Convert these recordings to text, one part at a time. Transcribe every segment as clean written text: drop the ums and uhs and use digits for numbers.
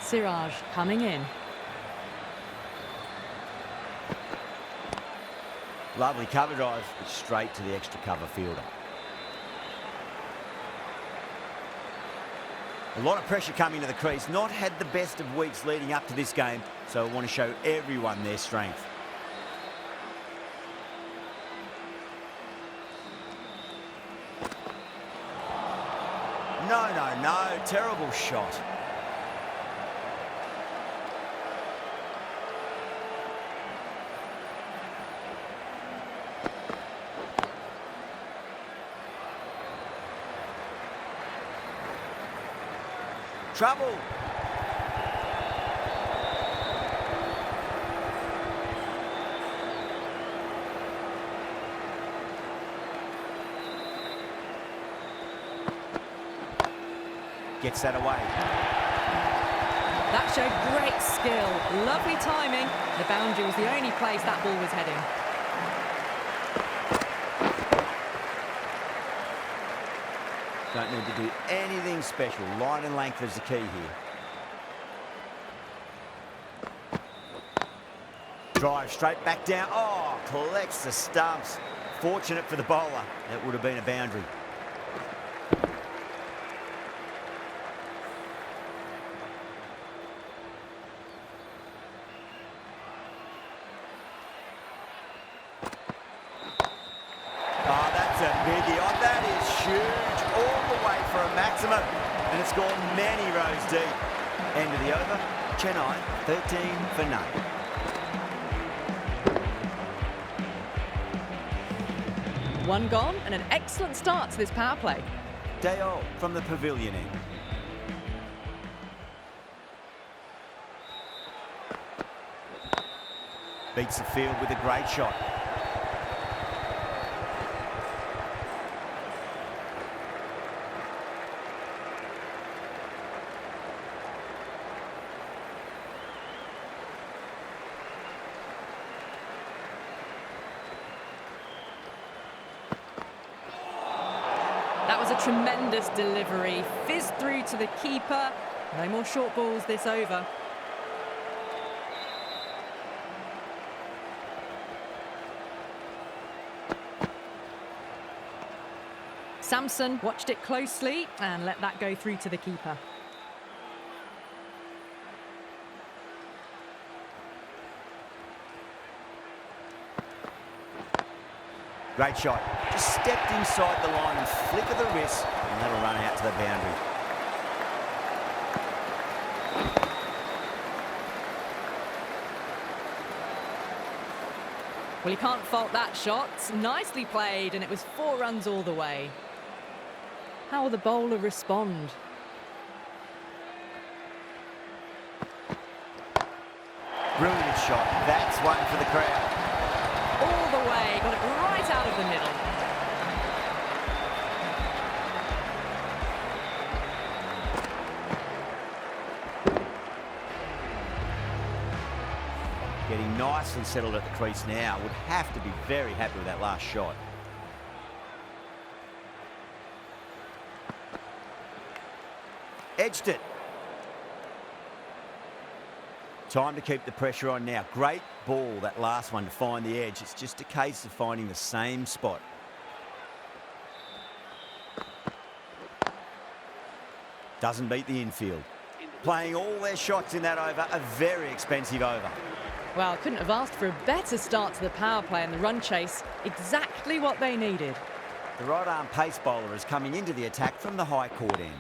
Siraj coming in. Lovely cover drive, straight to the extra cover fielder. A lot of pressure coming to the crease. Not had the best of weeks leading up to this game, so I want to show everyone their strength. No, terrible shot. Trouble. Gets that away. That showed great skill. Lovely timing. The boundary was the only place that ball was heading. Don't need to do anything special. Line and length is the key here. Drive straight back down. Oh, collects the stumps. Fortunate for the bowler. That would have been a boundary. Oh, that's a biggie. Oh, that is huge. All the way for a maximum. And it's gone many rows deep. End of the over. Chennai, 13 for none. One gone and an excellent start to this power play. Dale from the pavilion end. Beats the field with a great shot. That was a tremendous delivery. Fizzed through to the keeper. No more short balls this over. Samson watched it closely and let that go through to the keeper. Great shot. Just stepped inside the line and flick of the wrist, and that'll run out to the boundary. Well, you can't fault that shot. Nicely played, and it was 4 runs all the way. How will the bowler respond? Brilliant shot. That's one for the crowd. All the way, got it right out of the middle. Getting nicely settled at the crease now. Would have to be very happy with that last shot. Edged it. Time to keep the pressure on now. Great ball, that last one, to find the edge. It's just a case of finding the same spot. Doesn't beat the infield. Playing all their shots in that over, a very expensive over. Well, couldn't have asked for a better start to the power play and the run chase. Exactly what they needed. The right-arm pace bowler is coming into the attack from the high court end.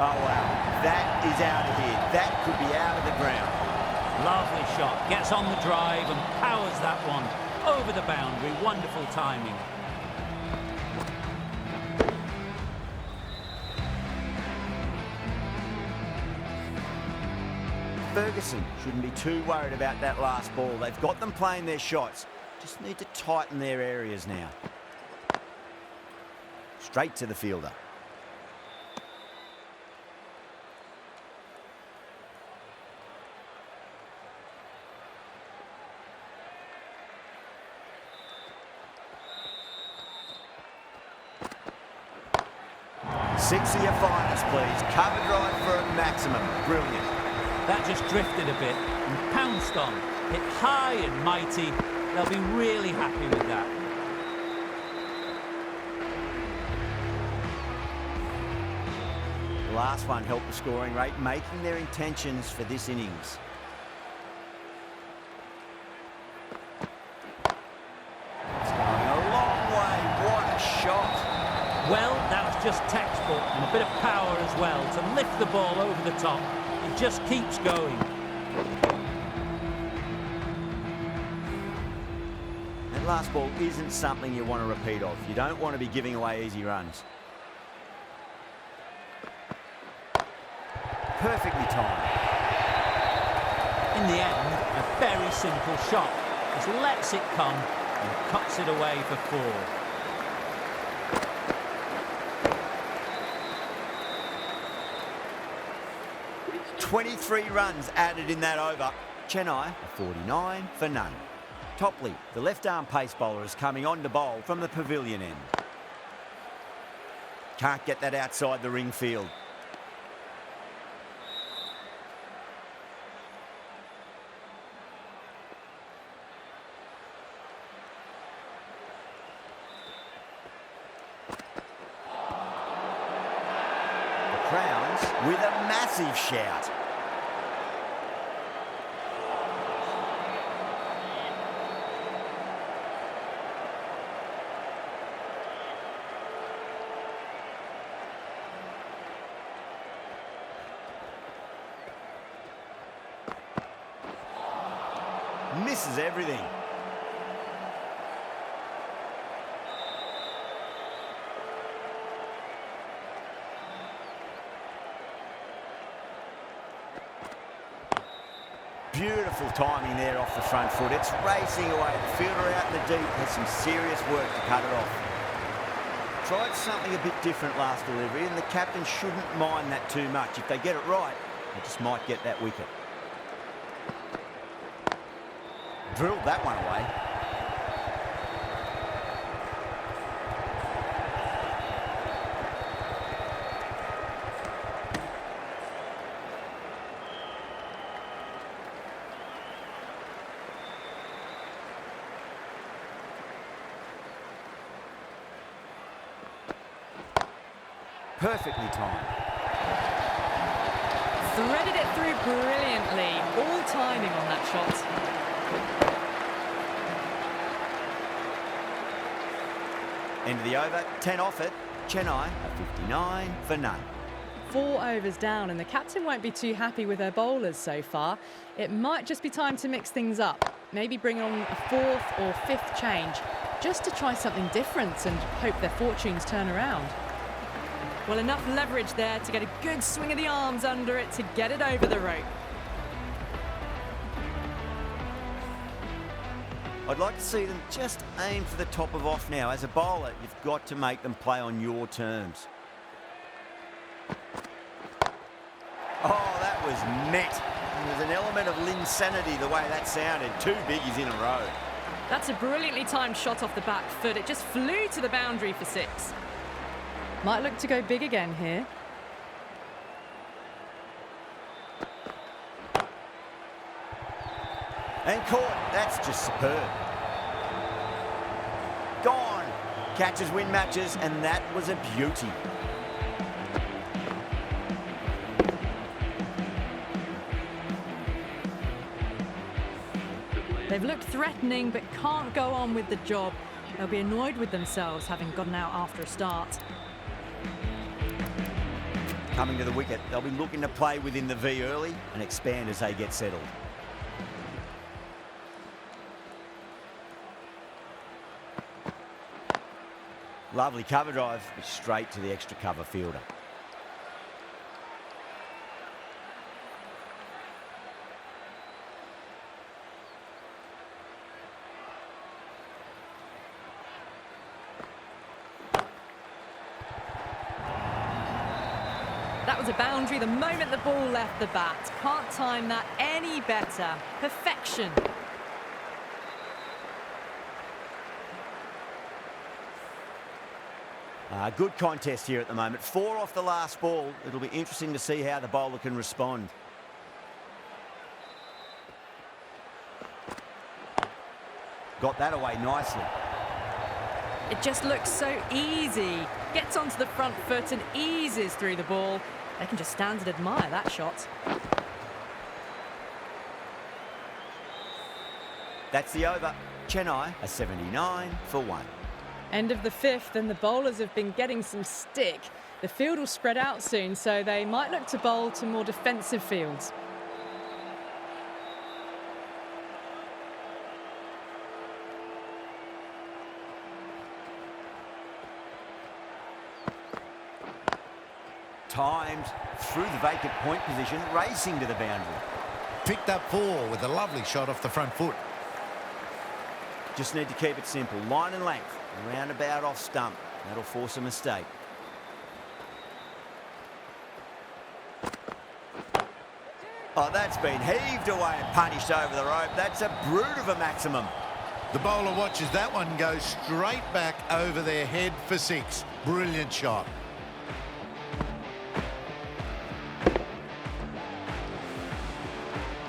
Oh, wow. That is out of here. That could be out of the ground. Lovely shot. Gets on the drive and powers that one over the boundary. Wonderful timing. Ferguson shouldn't be too worried about that last ball. They've got them playing their shots. Just need to tighten their areas now. Straight to the fielder. 6 of your finest, please. Cover drive for a maximum. Brilliant. That just drifted a bit and pounced on. Hit high and mighty. They'll be really happy with that. The last one helped the scoring rate, making their intentions for this innings. It's going a long way. What a shot. Well, that was just textbook and a bit of power as well to lift the ball over the top. It just keeps going. That last ball isn't something you want to repeat of. You don't want to be giving away easy runs. Perfectly timed. In the end, a very simple shot. Just lets it come and cuts it away for 4. 23 runs added in that over. Chennai, 49 for none. Topley, the left-arm pace bowler, is coming on to bowl from the pavilion end. Can't get that outside the ring field. The Crowns with a massive shout. Misses everything. Beautiful timing there off the front foot. It's racing away. The fielder out in the deep has some serious work to cut it off. Tried something a bit different last delivery, and the captain shouldn't mind that too much. If they get it right, they just might get that wicket. Drilled that one away. Perfectly timed. Threaded it through brilliantly. All timing on that shot. End of the over, 10 off it. Chennai, a 59 for none. 4 overs down, and the captain won't be too happy with their bowlers so far. It might just be time to mix things up. Maybe bring on a 4th or 5th change, just to try something different and hope their fortunes turn around. Well, enough leverage there to get a good swing of the arms under it to get it over the rope. I'd like to see them just aim for the top of off now. As a bowler, you've got to make them play on your terms. Oh, that was met. There's an element of insanity the way that sounded. 2 biggies in a row. That's a brilliantly timed shot off the back foot. It just flew to the boundary for 6. Might look to go big again here. And caught. That's just superb. Gone. Catches win matches, and that was a beauty. They've looked threatening but can't go on with the job. They'll be annoyed with themselves having gotten out after a start. Coming to the wicket, they'll be looking to play within the V early and expand as they get settled. Lovely cover drive, but straight to the extra cover fielder. That was a boundary the moment the ball left the bat. Can't time that any better. Perfection. Good contest here at the moment. 4 off the last ball. It'll be interesting to see how the bowler can respond. Got that away nicely. It just looks so easy. Gets onto the front foot and eases through the ball. They can just stand and admire that shot. That's the over. Chennai are 79 for 1. End of the 5th, and the bowlers have been getting some stick. The field will spread out soon, so they might look to bowl to more defensive fields. Timed through the vacant point position, racing to the boundary. Picked up 4 with a lovely shot off the front foot. Just need to keep it simple. Line and length. Roundabout off stump. That'll force a mistake. Oh, that's been heaved away and punished over the rope. That's a brute of a maximum. The bowler watches that one go straight back over their head for 6. Brilliant shot.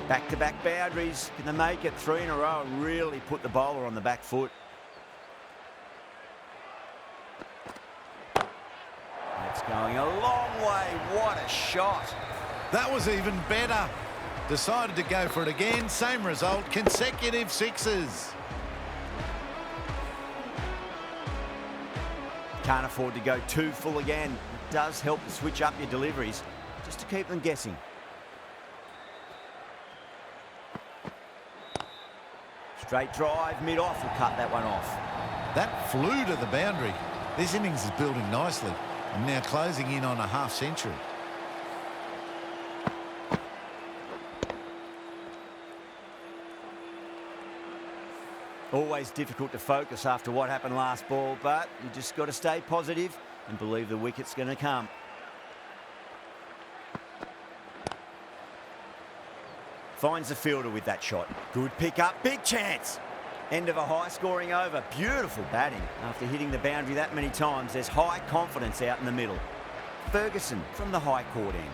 Back-to-back boundaries. Can they make it 3 in a row and really put the bowler on the back foot? That's going a long way. What a shot. That was even better. Decided to go for it again. Same result. Consecutive 6s. Can't afford to go too full again. It does help to switch up your deliveries just to keep them guessing. Straight drive, mid-off, will cut that one off. That flew to the boundary. This innings is building nicely and now closing in on a half-century. Always difficult to focus after what happened last ball, but you just got to stay positive and believe the wicket's going to come. Finds the fielder with that shot. Good pick up, big chance. End of a high-scoring over. Beautiful batting. After hitting the boundary that many times, there's high confidence out in the middle. Ferguson from the high court end.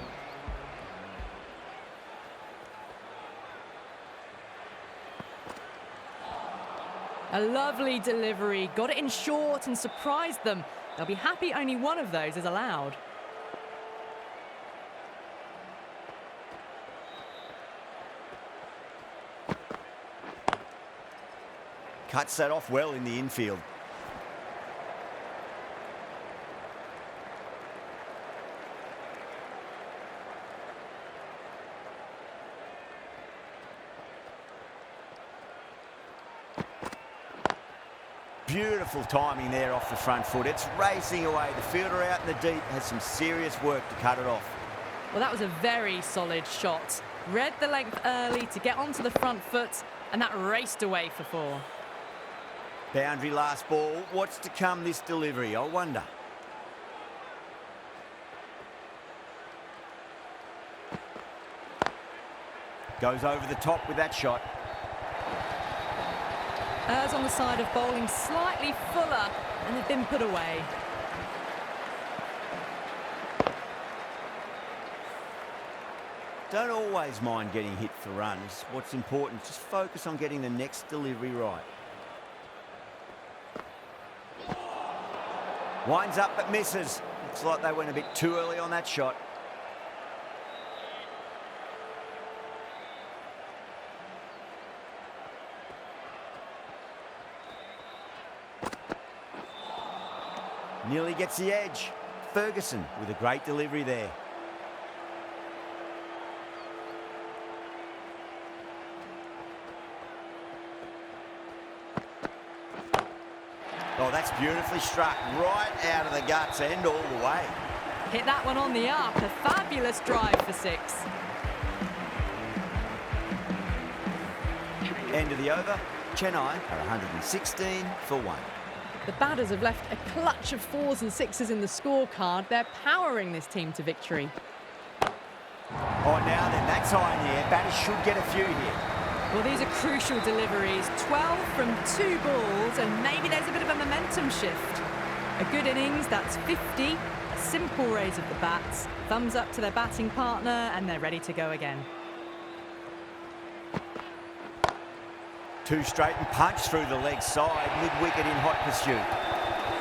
A lovely delivery. Got it in short and surprised them. They'll be happy only one of those is allowed. Cuts that off well in the infield. Beautiful timing there off the front foot. It's racing away. The fielder out in the deep has some serious work to cut it off. Well, that was a very solid shot. Read the length early to get onto the front foot, and that raced away for 4. Boundary last ball. What's to come this delivery? I wonder. Goes over the top with that shot. Errs on the side of bowling slightly fuller, and they've been put away. Don't always mind getting hit for runs. What's important, just focus on getting the next delivery right. Winds up but misses. Looks like they went a bit too early on that shot. Nearly gets the edge. Ferguson with a great delivery there. Oh, that's beautifully struck. Right out of the guts end all the way. Hit that one on the up. A fabulous drive for 6. End of the over. Chennai are 116 for 1. The batters have left a clutch of 4s and 6s in the scorecard. They're powering this team to victory. Oh, now then, that's high in the air. Batters should get a few here. Well, these are crucial deliveries. 12 from 2 balls, and maybe there's a bit of a momentum shift. A good innings, that's 50. A simple raise of the bats. Thumbs up to their batting partner, and they're ready to go again. Two straight and punch through the leg side, mid-wicket in hot pursuit.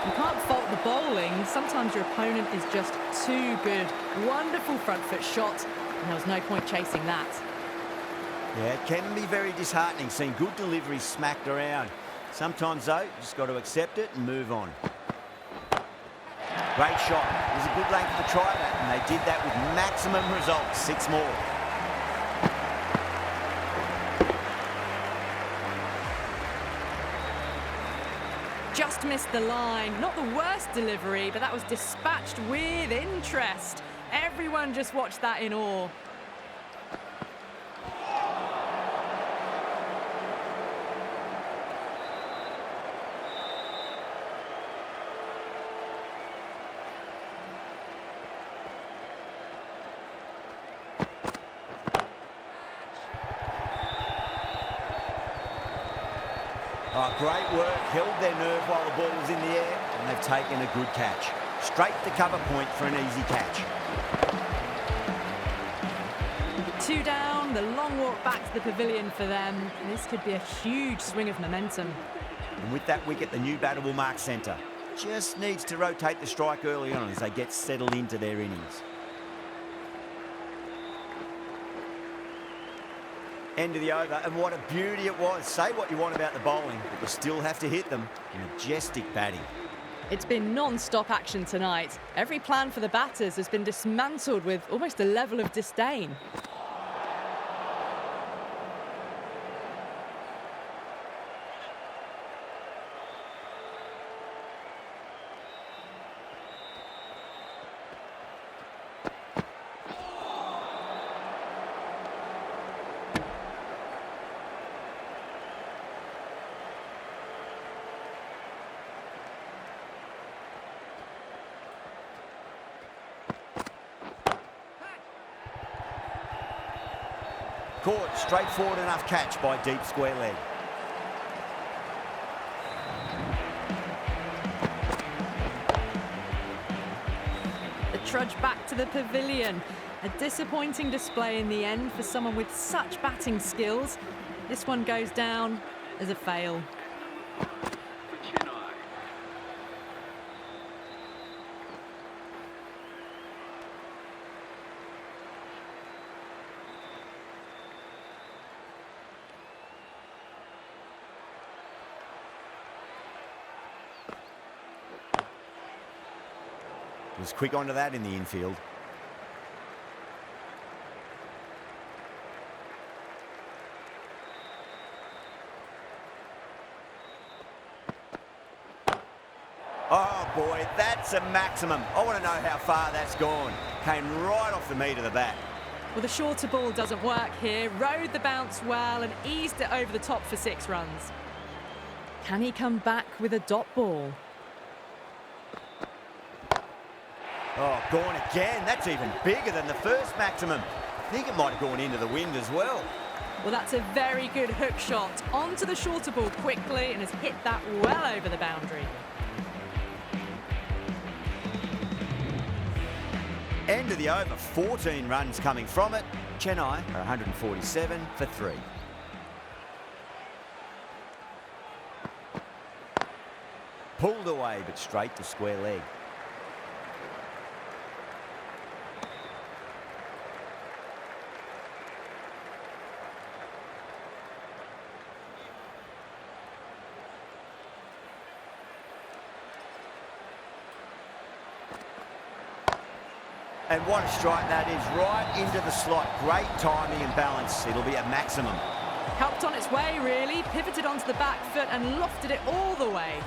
You can't fault the bowling. Sometimes your opponent is just too good. Wonderful front foot shot, and there was no point chasing that. Yeah, it can be very disheartening seeing good deliveries smacked around. Sometimes, though, you just got to accept it and move on. Great shot. It was a good length to try that, and they did that with maximum results. 6 more. Just missed the line. Not the worst delivery, but that was dispatched with interest. Everyone just watched that in awe. Oh, great work. Held their nerve while the ball was in the air, and they've taken a good catch. Straight to cover point for an easy catch. 2 down, the long walk back to the pavilion for them. This could be a huge swing of momentum. And with that wicket, the new batter will mark centre. Just needs to rotate the strike early on as they get settled into their innings. End of the over, and what a beauty it was. Say what you want about the bowling, but you still have to hit them. Majestic batting. It's been non-stop action tonight. Every plan for the batters has been dismantled with almost a level of disdain. Caught, straightforward enough catch by deep square leg. The trudge back to the pavilion. A disappointing display in the end for someone with such batting skills. This one goes down as a fail. Was quick onto that in the infield. Oh boy, that's a maximum. I want to know how far that's gone. Came right off the meat of the bat. Well, the shorter ball doesn't work here. Rode the bounce well and eased it over the top for 6 runs. Can he come back with a dot ball? Oh, gone again. That's even bigger than the first maximum. I think it might have gone into the wind as well. Well, that's a very good hook shot. Onto the shorter ball quickly and has hit that well over the boundary. End of the over, 14 runs coming from it. Chennai are 147 for 3. Pulled away, but straight to square leg. And what a strike that is, right into the slot. Great timing and balance. It'll be a maximum. Helped on its way, really. Pivoted onto the back foot and lofted it all the way.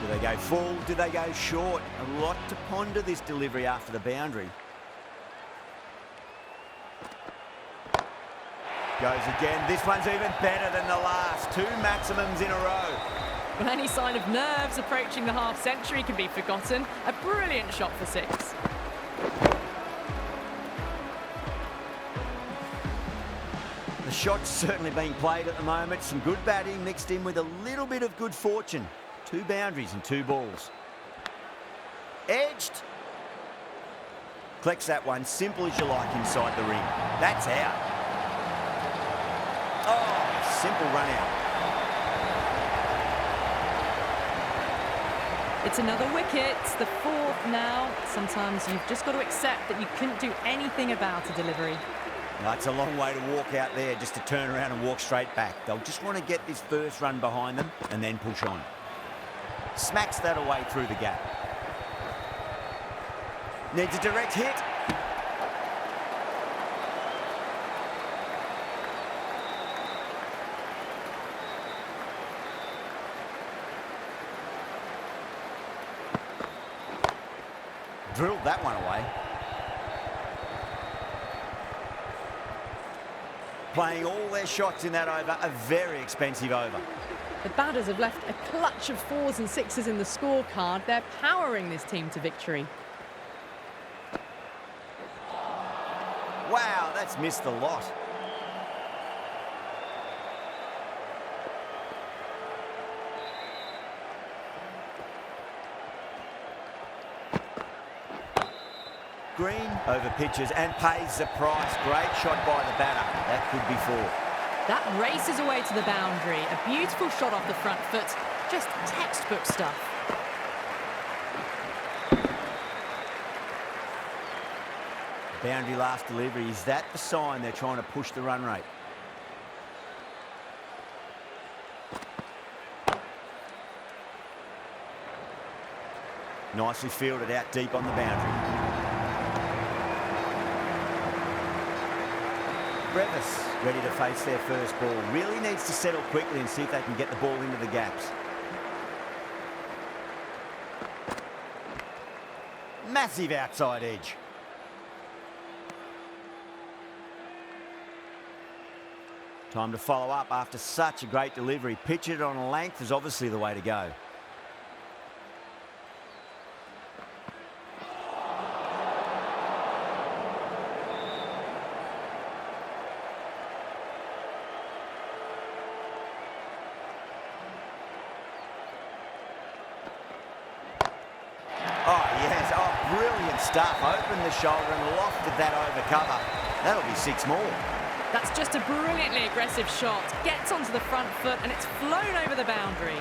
Do they go full? Do they go short? A lot to ponder this delivery after the boundary. Goes again. This one's even better than the last. 2 maximums in a row. Well, any sign of nerves approaching the half-century can be forgotten. A brilliant shot for 6. The shot's certainly being played at the moment. Some good batting mixed in with a little bit of good fortune. 2 boundaries and 2 balls. Edged. Collects that one, simple as you like, inside the ring. That's out. Oh, simple run out. It's another wicket. It's the 4th now. Sometimes you've just got to accept that you couldn't do anything about a delivery. That's a long way to walk out there just to turn around and walk straight back. They'll just want to get this first run behind them and then push on. Smacks that away through the gap. Needs a direct hit. Drilled that one away. Playing all their shots in that over, a very expensive over. The batters have left a clutch of 4s and 6s in the scorecard. They're powering this team to victory. Wow, that's missed a lot. Green over pitches and pays the price. Great shot by the batter. That could be 4. That races away to the boundary. A beautiful shot off the front foot. Just textbook stuff. Boundary last delivery. Is that the sign they're trying to push the run rate? Nicely fielded out deep on the boundary. Brevis ready to face their first ball. Really needs to settle quickly and see if they can get the ball into the gaps. Massive outside edge. Time to follow up after such a great delivery. Pitch it on a length is obviously the way to go. Oh, yes. Oh, brilliant stuff. Opened the shoulder and lofted that over cover. That'll be 6 more. That's just a brilliantly aggressive shot. Gets onto the front foot and it's flown over the boundary.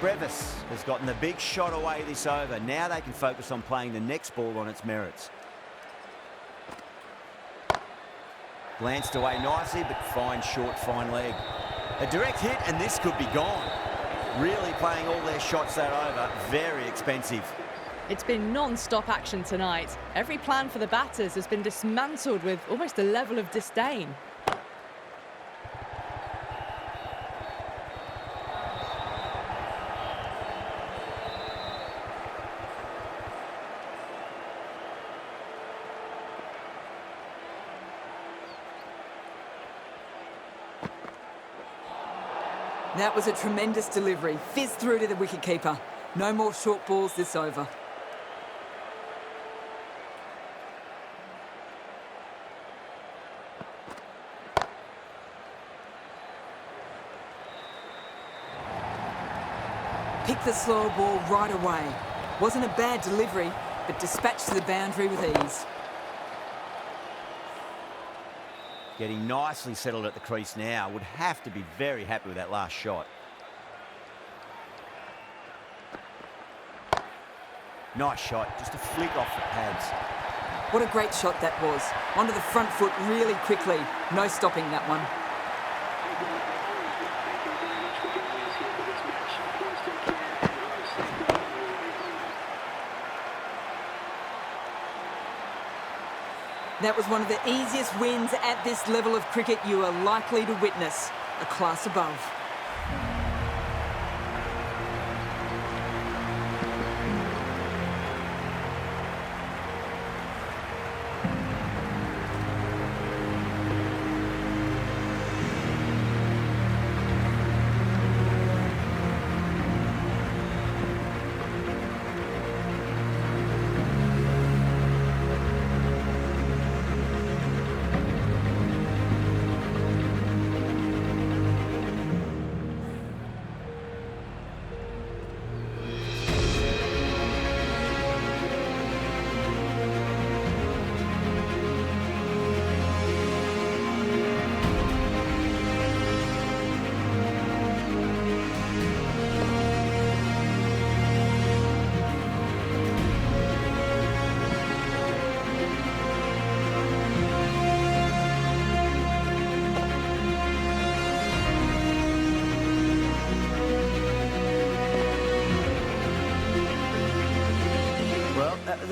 Brevis has gotten the big shot away this over. Now they can focus on playing the next ball on its merits. Glanced away nicely, but fine short, fine leg. A direct hit and this could be gone. Really playing all their shots that over. Very expensive. It's been non-stop action tonight. Every plan for the batters has been dismantled with almost a level of disdain. That was a tremendous delivery. Fizzed through to the wicketkeeper. No more short balls this over. Picked the slow ball right away. Wasn't a bad delivery, but dispatched to the boundary with ease. Getting nicely settled at the crease now. Would have to be very happy with that last shot. Nice shot, just a flick off the pads. What a great shot that was. Onto the front foot really quickly. No stopping that one. That was one of the easiest wins at this level of cricket you are likely to witness. A class above.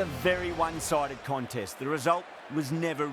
a very one-sided contest. The result was never